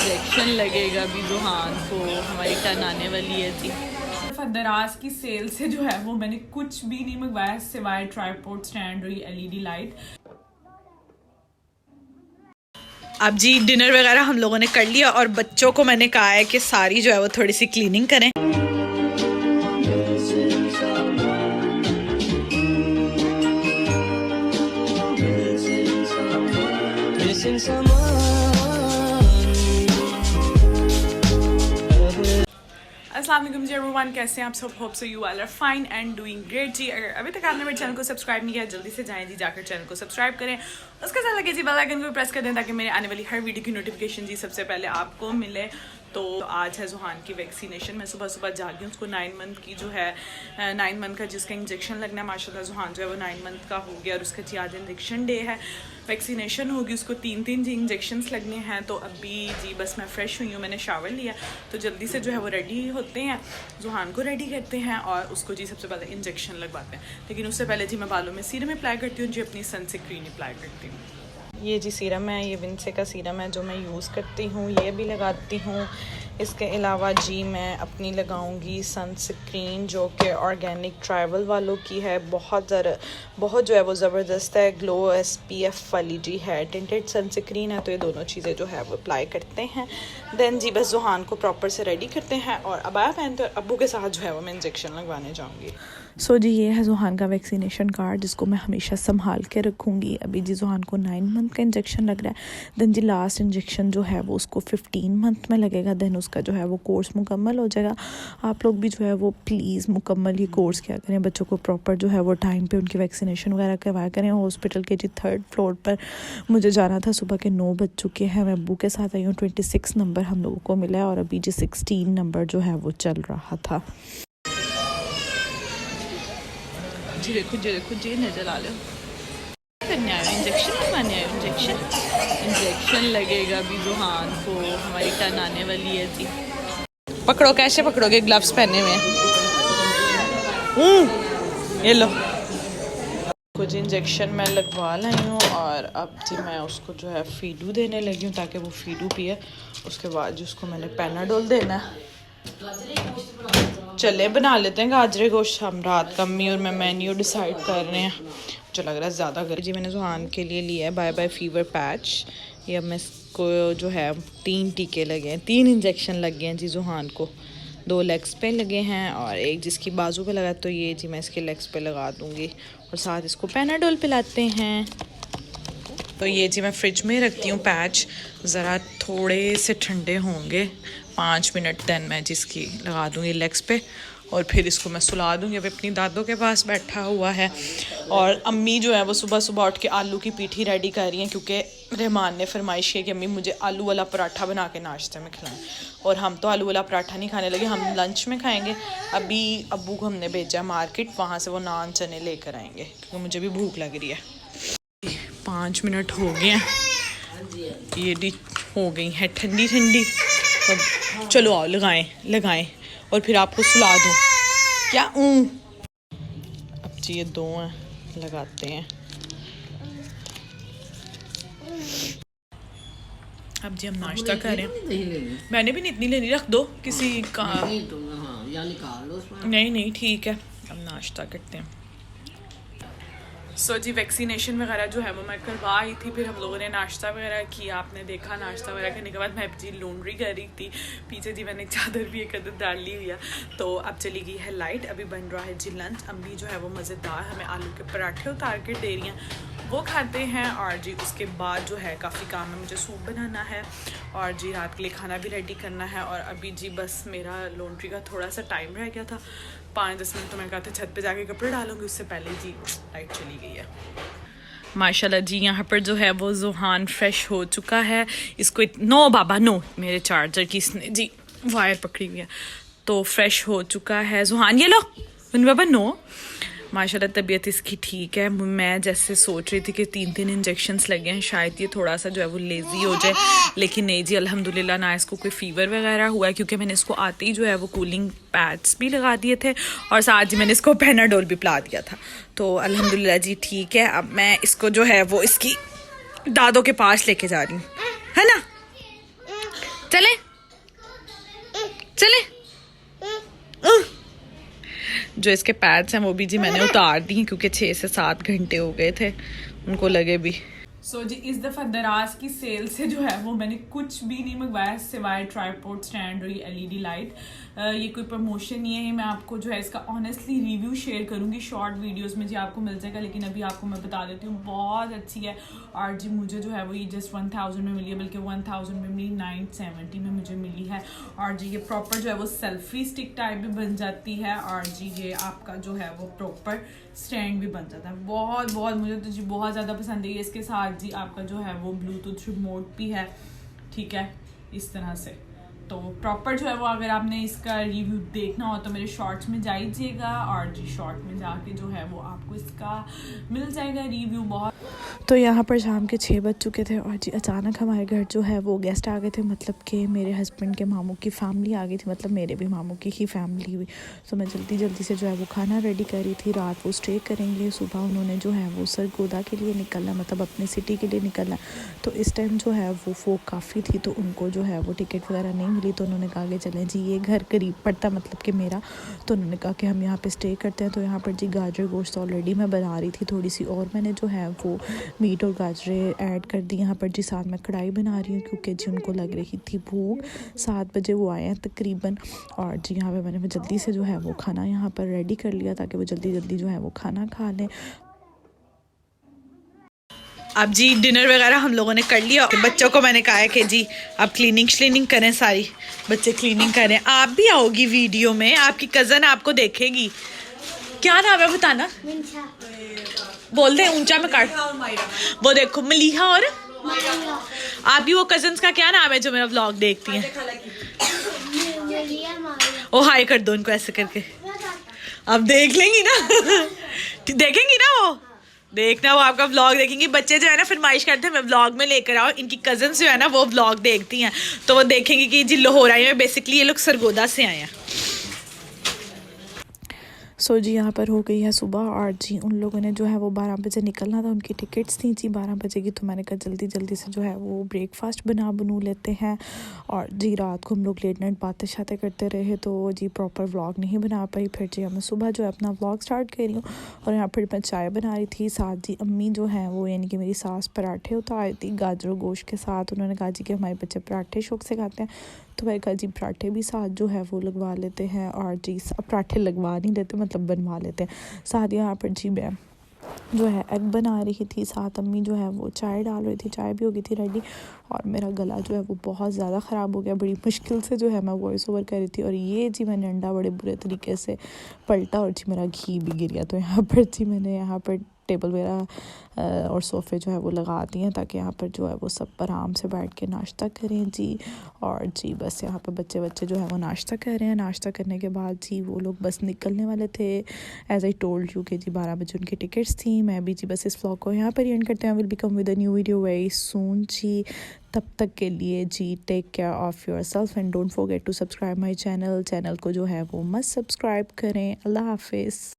Injection लगेगा अभी जुहान को, हमारी टर्न आने वाली है जी। दराज की सेल से जो है वो मैंने कुछ भी नहीं मंगवाया सिवाय ट्राइपॉड स्टैंड और एलईडी लाइट। अब जी डिनर वगैरह हम लोगों ने कर लिया और बच्चों को मैंने कहा है कि सारी जो है वो थोड़ी सी क्लीनिंग करें। अस्सलाम वालेकुम जी एवरीवन, कैसे हैं आप सब? Hope so you all are fine and doing great जी। अगर अभी तक आपने मेरे चैनल को सब्सक्राइब नहीं किया जल्दी से जाएं जी, जाकर चैनल को सब्सक्राइब करें, उसके साथ लगे जी बेल आइकन को प्रेस कर दें ताकि मेरे आने वाली हर वीडियो की नोटिफिकेशन जी सबसे पहले आपको मिले। तो आज है जुहान की वैक्सीनेशन। मैं सुबह सुबह जागी हूँ, उसको 9 मंथ की जो है 9 मंथ का जिसका इंजेक्शन लगना है, माशाल्लाह जुहान जो है वो 9 मंथ का हो गया और उसका जी आज इंजेक्शन डे है, वैक्सीनेशन होगी, उसको 3 जी इंजेक्शंस लगने हैं। तो अभी जी बस मैं फ़्रेश हुई हूँ, मैंने शावर लिया तो जल्दी से जो है वो रेडी होते हैं, जुहान को रेडी करते हैं और उसको जी सबसे पहले इंजेक्शन लगवाते हैं। लेकिन उससे पहले जी मैं बालों में सीरम अप्लाई करती हूँ जी, अपनी सनस्क्रीन अप्लाई करती हूँ। ये जी सीरम है, ये विंसे का सीरम है जो मैं यूज़ करती हूँ, ये भी लगाती हूँ। इसके अलावा जी मैं अपनी लगाऊंगी सनस्क्रीन जो कि ऑर्गेनिक ट्राइबल वालों की है, बहुत जो है वो ज़बरदस्त है, ग्लो SPF वाली जी है, टिंटेड सनस्क्रीन है। तो ये दोनों चीज़ें जो है वो अप्लाई करते हैं। देन जी बस जुहान को प्रॉपर से रेडी करते हैं और अबाया पहनते हैं और अब्बू के साथ जो है वो मैं इंजेक्शन लगवाने जाऊँगी। सो जी ये है जुहान का वैक्सीनेशन कार्ड जिसको मैं हमेशा संभाल के रखूँगी। अभी जी जुहान को 9 मंथ का इंजेक्शन लग रहा है। देन जी लास्ट इंजेक्शन जो है वो उसको 15 मंथ में लगेगा। देन उसका जो है वो कोर्स मुकम्मल हो जाएगा। आप लोग भी जो है वो प्लीज़ मुकम्मल ये कोर्स किया करें, बच्चों को प्रॉपर जो है वो टाइम पे उनकी वैक्सीनेशन वगैरह करवाया करें। हॉस्पिटल के जी 3rd फ्लोर पर मुझे जाना था, सुबह के 9 बज चुके हैं। मैं अब्बू के साथ आई हूँ, 26 नंबर हम लोगों को मिला है और अभी जी 16 नंबर जो है वो चल रहा था। जी देखो जी नज़र आ लो, करने आए इंजेक्शन लगवाने आए, इंजेक्शन लगेगा अभी जुहान को, हमारी टर्न आने वाली है जी। पकड़ो, कैसे पकड़ोगे? ग्लव्स पहने हुए हैं। ये लो कुछ इंजेक्शन मैं लगवा लाई हूँ और अब जी मैं उसको जो है फीडू देने लगी हूँ ताकि वो फीडू पिए। उसके बाद जो उसको मैंने पैनाडोल देना है। चले बना लेते हैं गाजरे गोश्त, हम रात का अम्मी और मैं मेन्यू डिसाइड कर रहे हैं। मुझे लग रहा है ज़्यादा गर्मी जी। मैंने जुहान के लिए लिया है बाय बाय फीवर पैच। ये अब मैं इसको जो है 3 टीके लगे हैं, 3 इंजेक्शन लगे हैं जी जुहान को। 2 लेग्स पे लगे हैं और एक जिसकी बाजू पे लगा, तो ये जी मैं इसके लेग्स पे लगा दूँगी और साथ इसको पैनाडोल पिलाते हैं। तो ये जी मैं फ्रिज में रखती हूँ पैच, ज़रा थोड़े से ठंडे होंगे 5 मिनट, देन मैं जिसकी लगा दूँगी लेग्स पे और फिर इसको मैं सुला दूँगी। अभी अपनी दादों के पास बैठा हुआ है और अम्मी जो है वो सुबह सुबह उठ के आलू की पीठी रेडी कर रही हैं क्योंकि रहमान ने फरमाइश की कि अम्मी मुझे आलू वाला पराठा बना के नाश्ते में खिलाएं। और हम तो आलू वाला पराठा नहीं खाने लगे, हम लंच में खाएँगे। अभी अब्बू को हमने भेजा मार्केट, वहाँ से वो नान चने लेकर आएँगे क्योंकि मुझे भी भूख लग रही है। 5 मिनट हो गए हैं, ये डी हो गई है ठंडी ठंडी। तो चलो आओ लगाएं और फिर आपको सुला दूँ क्या? अब जी ये 2 हैं, लगाते हैं। अब जी हम नाश्ता कर रहे हैं। मैंने भी नहीं इतनी लेनी, रख दो किसी का। नहीं ठीक है, अब नाश्ता करते हैं। सो जी वैक्सीनेशन वगैरह जो है वो मैं करवा आई थी, फिर हम लोगों ने नाश्ता वगैरह किया, आपने देखा। नाश्ता वगैरह करने के बाद मैं जी लॉन्ड्री कर रही थी, पीछे जी मैंने चादर भी एक अदर डाल ली हुई है। तो अब चली गई है लाइट, अभी बन रहा है जी लंच। अम्मी जो है वो मज़ेदार हमें आलू के पराठे उतार के दे रही हैं, वो खाते हैं। और जी उसके बाद जो है काफ़ी काम है, मुझे सूप बनाना है और जी रात के लिए खाना भी रेडी करना है। और अभी जी बस मेरा लॉन्ड्री का थोड़ा सा टाइम रह गया था, 5-10 मिनट, तो मैं कहा था छत पे जाके कपड़े डालूंगी, उससे पहले जी लाइट चली गई है। माशाल्लाह जी यहाँ पर जो है वो जुहान फ्रेश हो चुका है। इसको नो बाबा नो, मेरे चार्जर की इसने जी वायर पकड़ी हुई है। तो फ्रेश हो चुका है जुहान, ये लो बाबा नो। माशाल्लाह तबीयत इसकी ठीक है। मैं जैसे सोच रही थी कि 3 इंजेक्शंस लगे हैं, शायद ये थोड़ा सा जो है वो लेज़ी हो जाए, लेकिन नहीं जी अल्हम्दुलिल्लाह ना इसको कोई फ़ीवर वगैरह हुआ है क्योंकि मैंने इसको आते ही जो है वो कूलिंग पैड्स भी लगा दिए थे और साथ ही मैंने इसको पैनाडोल भी पिला दिया था। तो अल्हम्दुलिल्लाह जी ठीक है। अब मैं इसको जो है वो इसकी दादों के पास लेके जा रही हूँ, है ना? चले चले। जो इसके पैड्स हैं वो भी जी मैंने उतार दी क्योंकि 6 से 7 घंटे हो गए थे, उनको लगे भी। सो जी इस दफ़ा दराज की सेल से जो है वो मैंने कुछ भी नहीं मंगवाया सिवाय ट्राइपॉड स्टैंड और ये एलईडी लाइट। ये कोई प्रमोशन नहीं है, मैं आपको जो है इसका ऑनेस्टली रिव्यू शेयर करूंगी शॉर्ट वीडियोस में जी, आपको मिल जाएगा। लेकिन अभी आपको मैं बता देती हूँ बहुत अच्छी है। और जी मुझे जो है वो ये जस्ट 1000 में मिली है, बल्कि 1000 में मिली 970 में मुझे मिली है। और जी ये प्रॉपर जो है वो सेल्फी स्टिक टाइप भी बन जाती है, और जी ये आपका जो है वो प्रॉपर स्टैंड भी बन जाता है। बहुत बहुत मुझे तो जी बहुत ज़्यादा पसंद है। इसके साथ जी आपका जो है वो ब्लूटूथ रिमोट भी है, ठीक है, इस तरह से। तो प्रॉपर जो है वो अगर आपने इसका रिव्यू देखना हो तो मेरे शॉर्ट्स में जाइएगा, और जी शॉर्ट में जाके जो है वो आपको इसका मिल जाएगा रिव्यू। बहुत तो यहाँ पर शाम के 6 बज चुके थे और जी अचानक हमारे घर जो है वो गेस्ट आ गए थे, मतलब कि मेरे हस्बैंड के मामू की फैमिली आ गई थी, मतलब मेरे भी मामू की ही फैमिली हुई। तो मैं जल्दी से जो है वो खाना रेडी करी थी। रात वो स्टे करेंगे, सुबह उन्होंने जो है वो सरगोदा के लिए निकलना, मतलब अपने सिटी के लिए निकलना। तो इस टाइम जो है वो फोक काफ़ी थी, तो उनको जो है वो टिकट वगैरह नहीं मिली। तो उन्होंने कहा कि चलें जी, ये घर करीब पड़ता मतलब कि मेरा, तो उन्होंने कहा कि हम यहाँ पे स्टे करते हैं। तो यहाँ पर जी गाजर गोश्त ऑलरेडी मैं बना रही थी थोड़ी सी, और मैंने जो है वो मीट और गाजरें ऐड कर दी। यहाँ पर जी साथ मैं कढ़ाई बना रही हूँ क्योंकि जी उनको लग रही थी भूख। 7 बजे वो आए हैं तकरीबन, और जी यहाँ पे मैंने जल्दी से जो है वो खाना यहाँ पर रेडी कर लिया ताकि वो जल्दी जो है वो खाना खा लें। अब जी डिनर वगैरह हम लोगों ने कर लिया। बच्चों को मैंने कहा है कि जी आप क्लीनिंग करें, सारी बच्चे क्लीनिंग करें। आप भी आओगी वीडियो में, आपकी कज़न आपको देखेगी। क्या नाम है बताना, बोल दे ऊंचा में काट। वो देखो मलीहा और आप भी वो कजन्स का क्या नाम है जो मेरा व्लॉग देखती हैं? ओ हाय कर दो उनको ऐसे करके, अब देख लेंगी ना देखेंगी ना वो, देखना वो आपका व्लॉग देखेंगी। बच्चे जो है ना फरमाइश करते हैं मैं व्लॉग में लेकर आओ, इनकी कजन्स जो है ना वो व्लॉग देखती हैं, तो वो देखेंगी कि जी लाहौर आई में, बेसिकली ये लोग सरगोदा से आए हैं। सो जी यहाँ पर हो गई है सुबह, और जी उन लोगों ने जो है वो 12 बजे निकलना था, उनकी टिकट्स थी जी 12 बजे की। तो मैंने कहा जल्दी से जो है वो ब्रेकफास्ट बनू लेते हैं। और जी रात को हम लोग लेट नाइट बातें शातें करते रहे, तो जी प्रॉपर व्लॉग नहीं बना पाई। फिर जी मैं सुबह जो है अपना व्लॉग स्टार्ट कर रही हूँ, और यहाँ पर मैं चाय बना रही थी। साथ जी अम्मी जो है वो यानी कि मेरी सास पराठे उतार थी गाजर गोश्त के साथ। उन्होंने कहा जी कि हमारे बच्चे पराठे शौक से खाते हैं, तो मैंने कहा जी पराठे भी साथ जो है वो लगवा लेते हैं। और जी पराठे लगवा नहीं लेते, मतलब बनवा लेते हैं। साथ यहाँ पर जी मैं जो है एग बना रही थी, साथ अम्मी जो है वो चाय डाल रही थी, चाय भी हो गई थी रेडी। और मेरा गला जो है वो बहुत ज़्यादा ख़राब हो गया, बड़ी मुश्किल से जो है मैं वॉइस ओवर कर रही थी। और ये जी मैंने अंडा बड़े बुरे तरीके से पलटा, और जी मेरा घी भी गिर गया। तो यहाँ पर जी मैंने यहाँ पर टेबल वगैरह और सोफ़े जो है वो लगा दिए हैं ताकि यहाँ पर जो है वो सब आराम से बैठ के नाश्ता करें जी। और जी बस यहाँ पर बच्चे जो है वो नाश्ता कर रहे हैं। नाश्ता करने के बाद जी वो लोग बस निकलने वाले थे, एज आई टोल्ड यू कि जी 12 बजे उनकी टिकट्स थी। मैं भी जी बस इस व्लॉग को यहाँ पर एंड करते हैं। Will be come with a new video very soon जी। तब तक के लिए जी take care of your self and don't forget to subscribe my channel को जो है वो मस्ट सब्सक्राइब करें। अल्लाह हाफिज़।